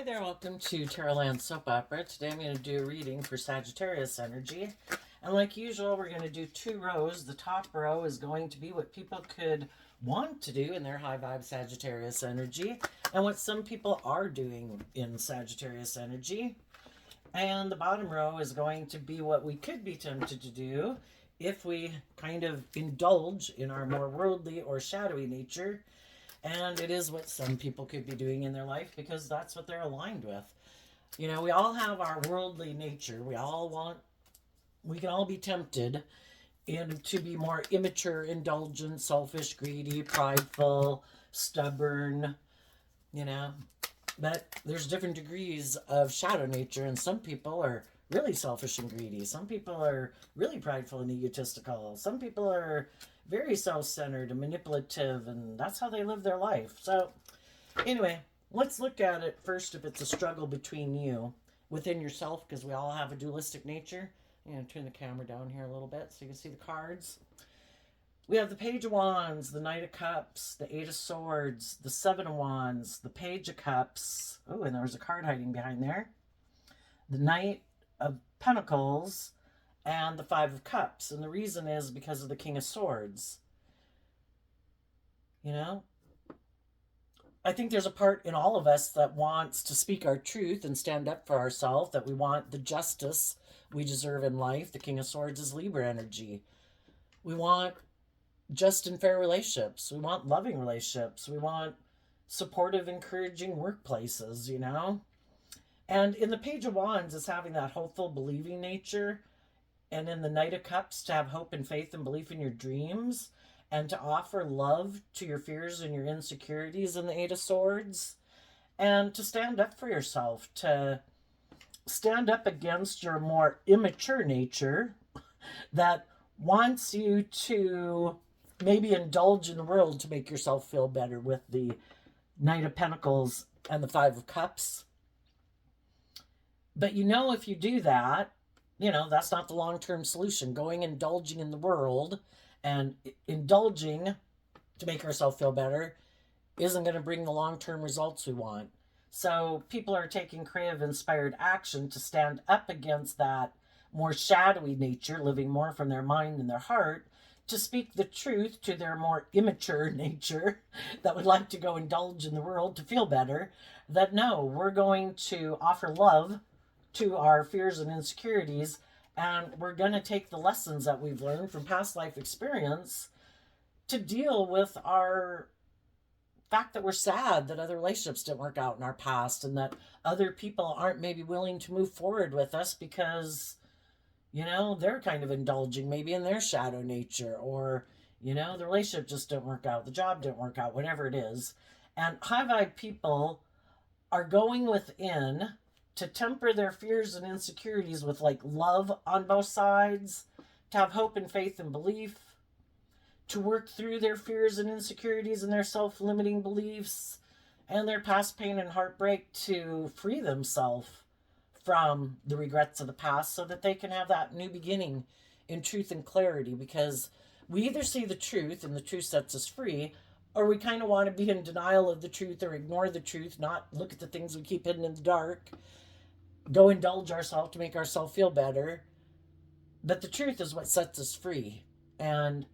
Hi there, welcome to Tarotland Soap Opera. Today I'm going to do a reading for Sagittarius energy. And like usual, we're going to do two rows. The top row is going to be what people could want to do in their high vibe Sagittarius energy and what some people are doing in Sagittarius energy. And the bottom row is going to be what we could be tempted to do if we kind of indulge in our more worldly or shadowy nature. And it is what some people could be doing in their life because that's what they're aligned with. You know, we all have our worldly nature. We can all be tempted to be more immature, indulgent, selfish, greedy, prideful, stubborn, you know. But there's different degrees of shadow nature, and some people are really selfish and greedy. Some people are really prideful and egotistical. Some people are very self-centered and manipulative, and that's how they live their life. So anyway, let's look at it first if it's a struggle between you within yourself, because we all have a dualistic nature. I'm going to turn the camera down here a little bit so you can see the cards. We have the Page of Wands, the Knight of Cups, the Eight of Swords, the Seven of Wands, the Page of Cups. Oh, and there was a card hiding behind there. The Knight of Pentacles, and the Five of Cups. And the reason is because of the King of Swords. You know, I think there's a part in all of us that wants to speak our truth and stand up for ourselves, that we want the justice we deserve in life. The King of Swords is Libra energy. We want just and fair relationships. We want loving relationships. We want supportive, encouraging workplaces, you know. And in the Page of Wands is having that hopeful, believing nature. And in the Knight of Cups, to have hope and faith and belief in your dreams, and to offer love to your fears and your insecurities in the Eight of Swords, and to stand up for yourself, to stand up against your more immature nature that wants you to maybe indulge in the world to make yourself feel better, with the Knight of Pentacles and the Five of Cups. But you know, if you do that, you know, that's not the long-term solution. Going indulging in the world and indulging to make ourselves feel better isn't going to bring the long-term results we want. So people are taking creative, inspired action to stand up against that more shadowy nature, living more from their mind and their heart, to speak the truth to their more immature nature that would like to go indulge in the world to feel better, that no, we're going to offer love to our fears and insecurities, and we're going to take the lessons that we've learned from past life experience to deal with our fact that we're sad that other relationships didn't work out in our past, and that other people aren't maybe willing to move forward with us because, you know, they're kind of indulging maybe in their shadow nature, or, you know, the relationship just didn't work out, the job didn't work out, whatever it is. And high vibe people are going within to temper their fears and insecurities with like love on both sides, to have hope and faith and belief, to work through their fears and insecurities and their self-limiting beliefs and their past pain and heartbreak, to free themselves from the regrets of the past so that they can have that new beginning in truth and clarity. Because we either see the truth and the truth sets us free, or we kind of want to be in denial of the truth or ignore the truth, not look at the things we keep hidden in the dark, go indulge ourselves to make ourselves feel better. But the truth is what sets us free. And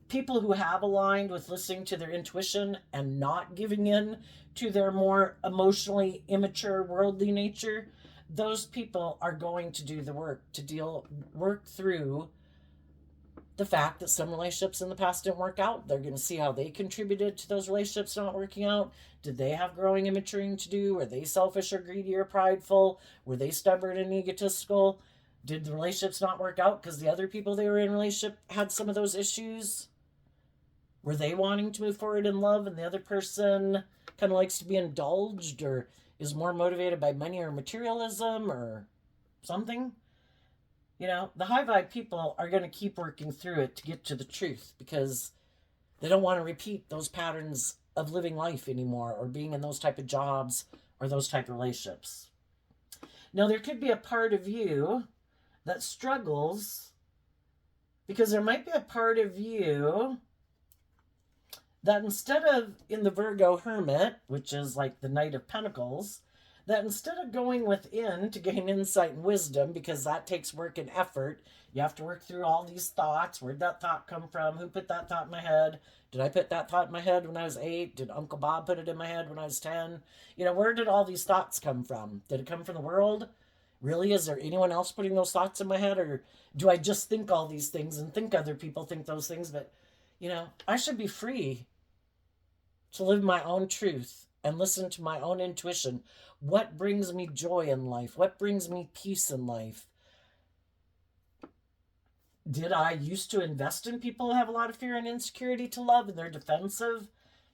people who have aligned with listening to their intuition and not giving in to their more emotionally immature, worldly nature, those people are going to do the work to work through the fact that some relationships in the past didn't work out. They're going to see how they contributed to those relationships not working out. Did they have growing and maturing to do? Were they selfish or greedy or prideful? Were they stubborn and egotistical? Did the relationships not work out because the other people they were in a relationship had some of those issues? Were they wanting to move forward in love and the other person kind of likes to be indulged, or is more motivated by money or materialism or something? You know, the high vibe people are going to keep working through it to get to the truth, because they don't want to repeat those patterns of living life anymore, or being in those type of jobs or those type of relationships. Now, there could be a part of you that struggles, because there might be a part of you that instead of in the Virgo Hermit, which is like the Knight of Pentacles, that instead of going within to gain insight and wisdom, because that takes work and effort, you have to work through all these thoughts. Where'd that thought come from? Who put that thought in my head? Did I put that thought in my head when I was 8? Did Uncle Bob put it in my head when I was 10? Where did all these thoughts come from? Did it come from the world? Really? Is there anyone else putting those thoughts in my head? Or do I just think all these things and think other people think those things? But, I should be free to live my own truth and listen to my own intuition. What brings me joy in life? What brings me peace in life? Did I used to invest in people who have a lot of fear and insecurity to love, and they're defensive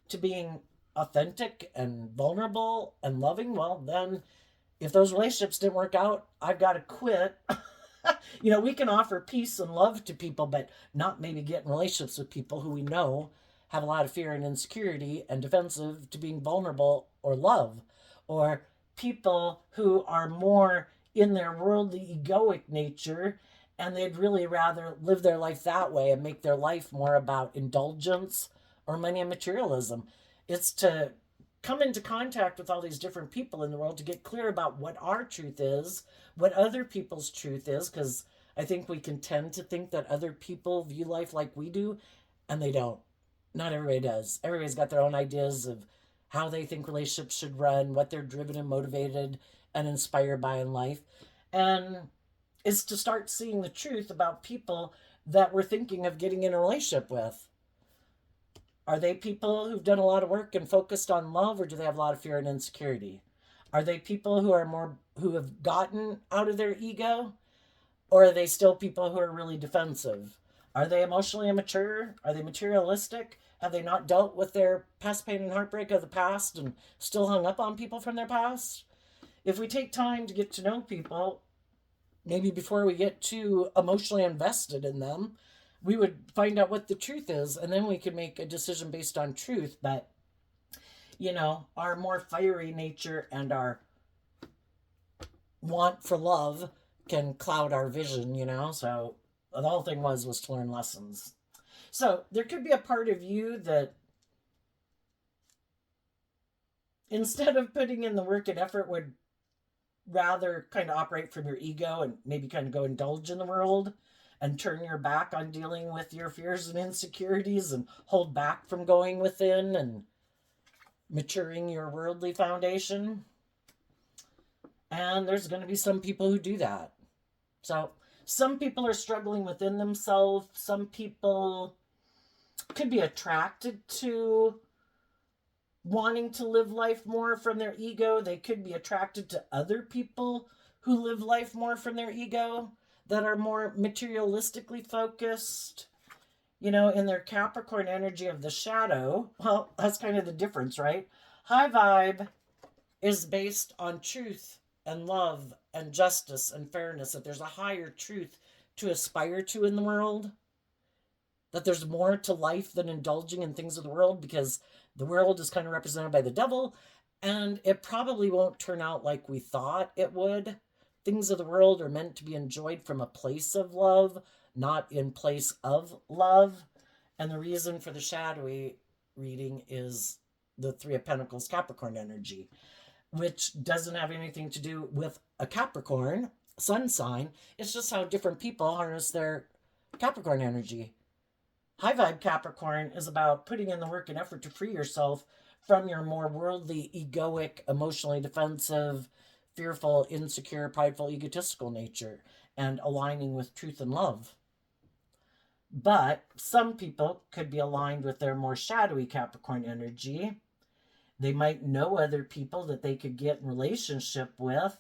to being authentic and vulnerable and loving? Well, then if those relationships didn't work out, I've got to quit. We can offer peace and love to people, but not maybe get in relationships with people who we know have a lot of fear and insecurity and defensive to being vulnerable or love, or people who are more in their worldly egoic nature and they'd really rather live their life that way and make their life more about indulgence or money and materialism. It's to come into contact with all these different people in the world to get clear about what our truth is, what other people's truth is, because I think we can tend to think that other people view life like we do, and they don't. Not everybody does. Everybody's got their own ideas of how they think relationships should run, what they're driven and motivated and inspired by in life. And it's to start seeing the truth about people that we're thinking of getting in a relationship with. Are they people who've done a lot of work and focused on love, or do they have a lot of fear and insecurity? Are they people who have gotten out of their ego, or are they still people who are really defensive? Are they emotionally immature? Are they materialistic? Have they not dealt with their past pain and heartbreak of the past and still hung up on people from their past? If we take time to get to know people, maybe before we get too emotionally invested in them, we would find out what the truth is, and then we could make a decision based on truth. But, our more fiery nature and our want for love can cloud our vision, So the whole thing was to learn lessons. So there could be a part of you that instead of putting in the work and effort would rather kind of operate from your ego and maybe kind of go indulge in the world and turn your back on dealing with your fears and insecurities and hold back from going within and maturing your worldly foundation. And there's going to be some people who do that. So some people are struggling within themselves. Some people could be attracted to wanting to live life more from their ego. They could be attracted to other people who live life more from their ego, that are more materialistically focused, in their Capricorn energy of the shadow. Well, that's kind of the difference, right? High vibe is based on truth and love and justice and fairness, that there's a higher truth to aspire to in the world, that there's more to life than indulging in things of the world, because the world is kind of represented by the devil, and it probably won't turn out like we thought it would. Things of the world are meant to be enjoyed from a place of love, not in place of love. And the reason for the shadowy reading is the Three of Pentacles Capricorn energy, which doesn't have anything to do with a Capricorn sun sign. It's just how different people harness their Capricorn energy. High vibe Capricorn is about putting in the work and effort to free yourself from your more worldly, egoic, emotionally defensive, fearful, insecure, prideful, egotistical nature, and aligning with truth and love. But some people could be aligned with their more shadowy Capricorn energy. They might know other people that they could get in relationship with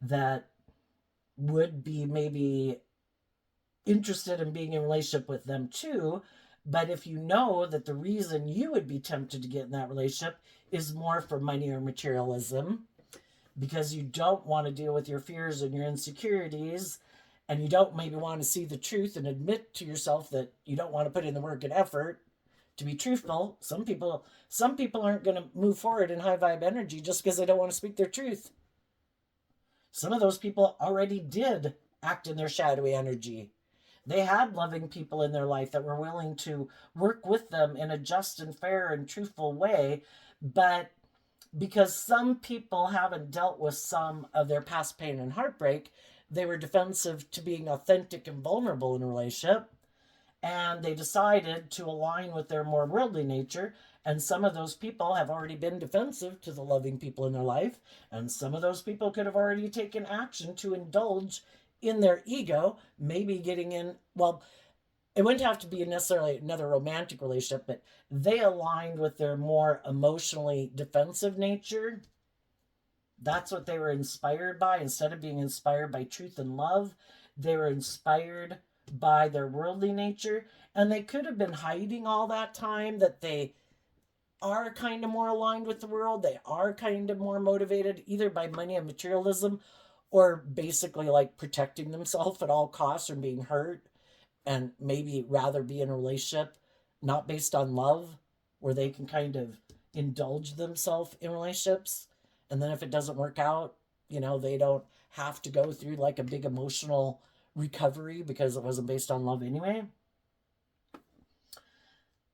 that would be maybe interested in being in a relationship with them too. But if you know that the reason you would be tempted to get in that relationship is more for money or materialism, because you don't want to deal with your fears and your insecurities, and you don't maybe want to see the truth and admit to yourself that you don't want to put in the work and effort to be truthful. Some people aren't going to move forward in high vibe energy just because they don't want to speak their truth. Some of those people already did act in their shadowy energy. They had loving people in their life that were willing to work with them in a just and fair and truthful way. But because some people haven't dealt with some of their past pain and heartbreak, they were defensive to being authentic and vulnerable in a relationship. And they decided to align with their more worldly nature. And some of those people have already been defensive to the loving people in their life. And some of those people could have already taken action to indulge in their ego, maybe getting in, well, it wouldn't have to be necessarily another romantic relationship, but they aligned with their more emotionally defensive nature. That's what they were inspired by. Instead of being inspired by truth and love, they were inspired by their worldly nature. And they could have been hiding all that time that they are kind of more aligned with the world. They are kind of more motivated either by money and materialism, or basically like protecting themselves at all costs from being hurt, and maybe rather be in a relationship not based on love, where they can kind of indulge themselves in relationships. And then if it doesn't work out, they don't have to go through like a big emotional recovery because it wasn't based on love anyway.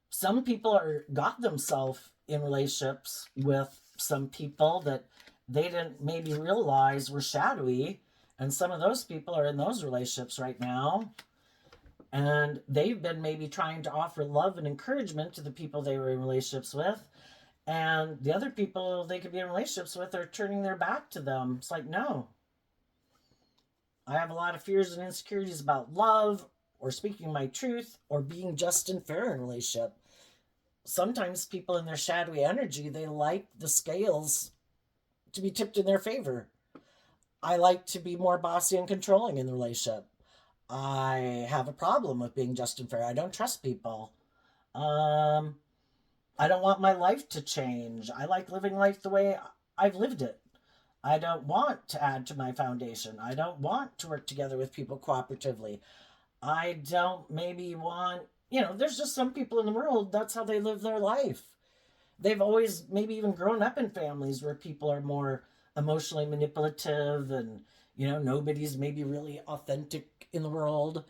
Some people got themselves in relationships with some people that they didn't maybe realize were shadowy. And some of those people are in those relationships right now. And they've been maybe trying to offer love and encouragement to the people they were in relationships with. And the other people they could be in relationships with are turning their back to them. It's like, no. I have a lot of fears and insecurities about love, or speaking my truth, or being just and fair in a relationship. Sometimes people in their shadowy energy, they like the scales to be tipped in their favor. I like to be more bossy and controlling in the relationship. I have a problem with being just and fair. I don't trust people. I don't want my life to change. I like living life the way I've lived it. I don't want to add to my foundation. I don't want to work together with people cooperatively. I don't maybe want, there's just some people in the world, that's how they live their life. They've always maybe even grown up in families where people are more emotionally manipulative, and, nobody's maybe really authentic in the world.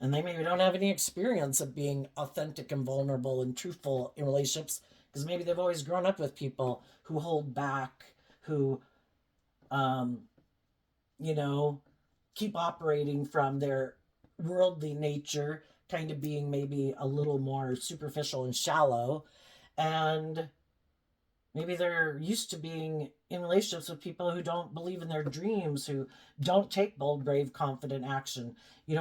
And they maybe don't have any experience of being authentic and vulnerable and truthful in relationships, because maybe they've always grown up with people who hold back, who, um, keep operating from their worldly nature, kind of being maybe a little more superficial and shallow. And maybe they're used to being in relationships with people who don't believe in their dreams, who don't take bold, brave, confident action.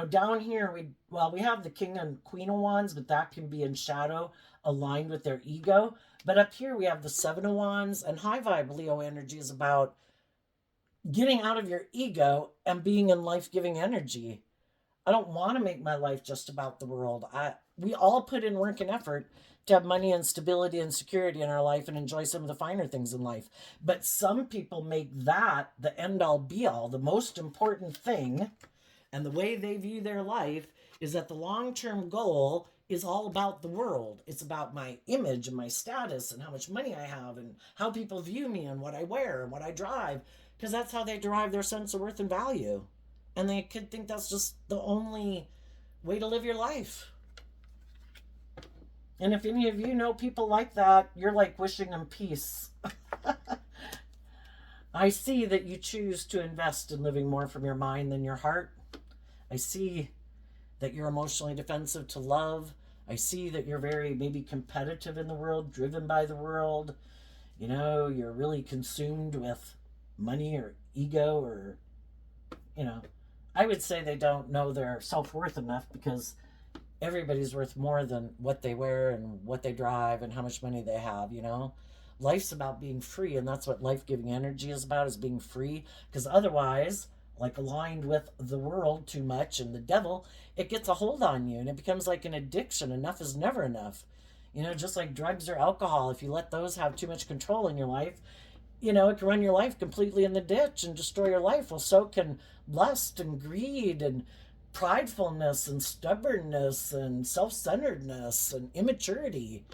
Down here, we have the King and Queen of Wands, but that can be in shadow, aligned with their ego. But up here, we have the Seven of Wands, and high vibe Leo energy is about getting out of your ego and being in life-giving energy. I don't want to make my life just about the world. We all put in work and effort to have money and stability and security in our life and enjoy some of the finer things in life. But some people make that the end all be all, the most important thing. And the way they view their life is that the long-term goal is all about the world. It's about my image and my status and how much money I have and how people view me and what I wear and what I drive, because that's how they derive their sense of worth and value. And they could think that's just the only way to live your life. And if any of you know people like that, you're like wishing them peace. I see that you choose to invest in living more from your mind than your heart. I see that you're emotionally defensive to love. I see that you're very maybe competitive in the world, driven by the world. You're really consumed with money or ego, or, I would say they don't know their self-worth enough, because everybody's worth more than what they wear and what they drive and how much money they have. Life's about being free, and that's what life-giving energy is about, is being free. Because otherwise, like aligned with the world too much and the devil, it gets a hold on you and it becomes like an addiction. Enough is never enough. Just like drugs or alcohol, if you let those have too much control in your life, it can run your life completely in the ditch and destroy your life. Well, so can lust and greed and pridefulness and stubbornness and self-centeredness and immaturity.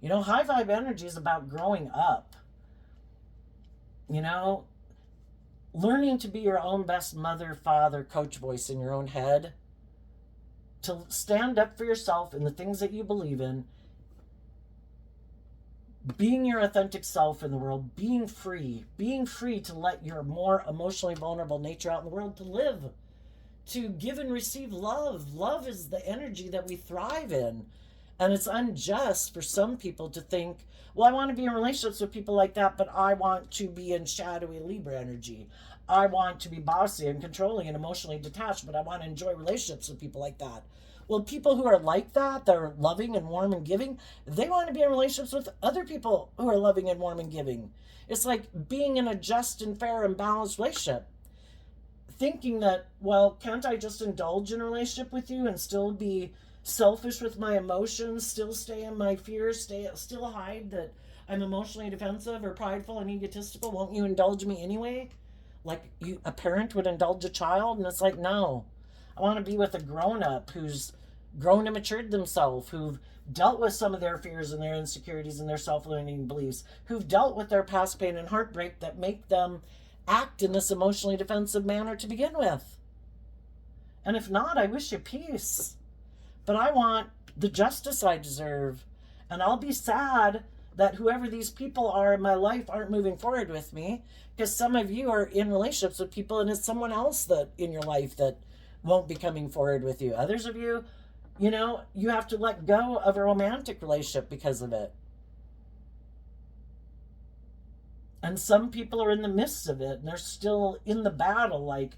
High vibe energy is about growing up. Learning to be your own best mother, father, coach voice in your own head. to stand up for yourself and the things that you believe in, being your authentic self in the world, being free to let your more emotionally vulnerable nature out in the world, to live, to give and receive love. Love is the energy that we thrive in. And it's unjust for some people to think, well, I want to be in relationships with people like that, but I want to be in shadowy Libra energy. I want to be bossy and controlling and emotionally detached, but I want to enjoy relationships with people like that. Well, people who are like that, that are loving and warm and giving, they want to be in relationships with other people who are loving and warm and giving. It's like being in a just and fair and balanced relationship. Thinking that, well, can't I just indulge in a relationship with you and still be selfish with my emotions, still stay in my fears, still hide that I'm emotionally defensive or prideful and egotistical? Won't you indulge me anyway? Like a parent would indulge a child? And it's like, no. I want to be with a grown-up who's grown and matured themselves, who've dealt with some of their fears and their insecurities and their self-limiting beliefs, who've dealt with their past pain and heartbreak that make them act in this emotionally defensive manner to begin with. And if not, I wish you peace. But I want the justice I deserve. And I'll be sad that whoever these people are in my life aren't moving forward with me, because some of you are in relationships with people and it's someone else that in your life that won't be coming forward with you. Others of you, you have to let go of a romantic relationship because of it. And some people are in the midst of it and they're still in the battle, like,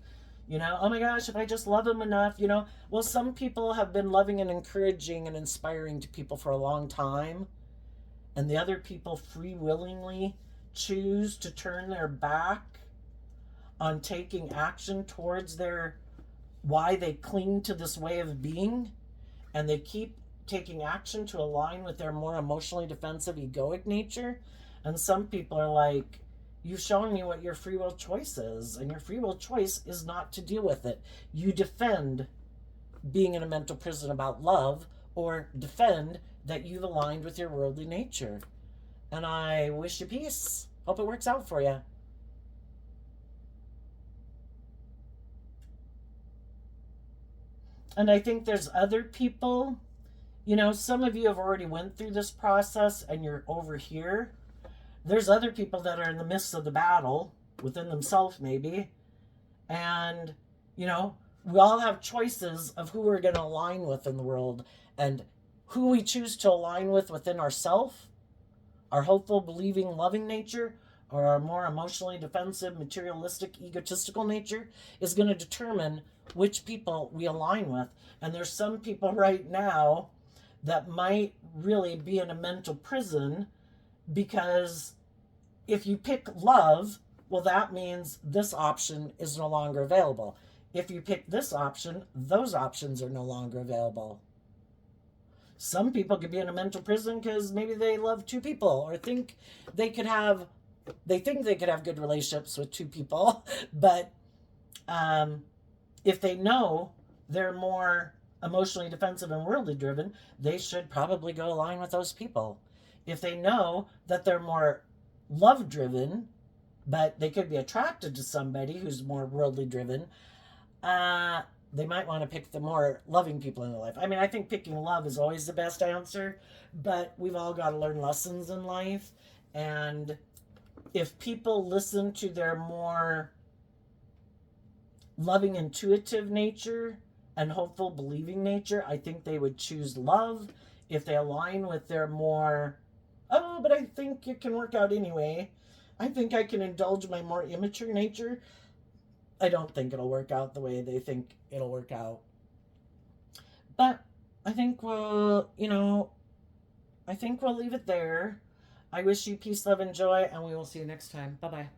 oh my gosh, if I just love him enough, Well, some people have been loving and encouraging and inspiring to people for a long time. And the other people free willingly choose to turn their back on taking action towards why they cling to this way of being, and they keep taking action to align with their more emotionally defensive, egoic nature. And some people are like, you've shown me what your free will choice is, and your free will choice is not to deal with it. You defend being in a mental prison about love, or defend that you've aligned with your worldly nature. And I wish you peace. Hope it works out for you. And I think there's other people, some of you have already went through this process and you're over here. There's other people that are in the midst of the battle within themselves maybe. And, we all have choices of who we're going to align with in the world, and who we choose to align with within ourselves, our hopeful, believing, loving nature, or our more emotionally defensive, materialistic, egotistical nature, is going to determine which people we align with. And there's some people right now that might really be in a mental prison, because if you pick love, well, that means this option is no longer available. If you pick this option, those options are no longer available. Some people could be in a mental prison because maybe they love two people, or think they could have good relationships with two people, but if they know they're more emotionally defensive and worldly driven, they should probably go align with those people. If they know that they're more love driven, but they could be attracted to somebody who's more worldly driven, they might want to pick the more loving people in their life. I mean, I think picking love is always the best answer, but we've all got to learn lessons in life. And if people listen to their more loving, intuitive nature and hopeful, believing nature, I think they would choose love. If they align with their more, oh, but I think it can work out anyway, I think I can indulge my more immature nature, I don't think it'll work out the way they think it'll work out. But I think we'll leave it there. I wish you peace, love, and joy, and we will see you next time. Bye-bye.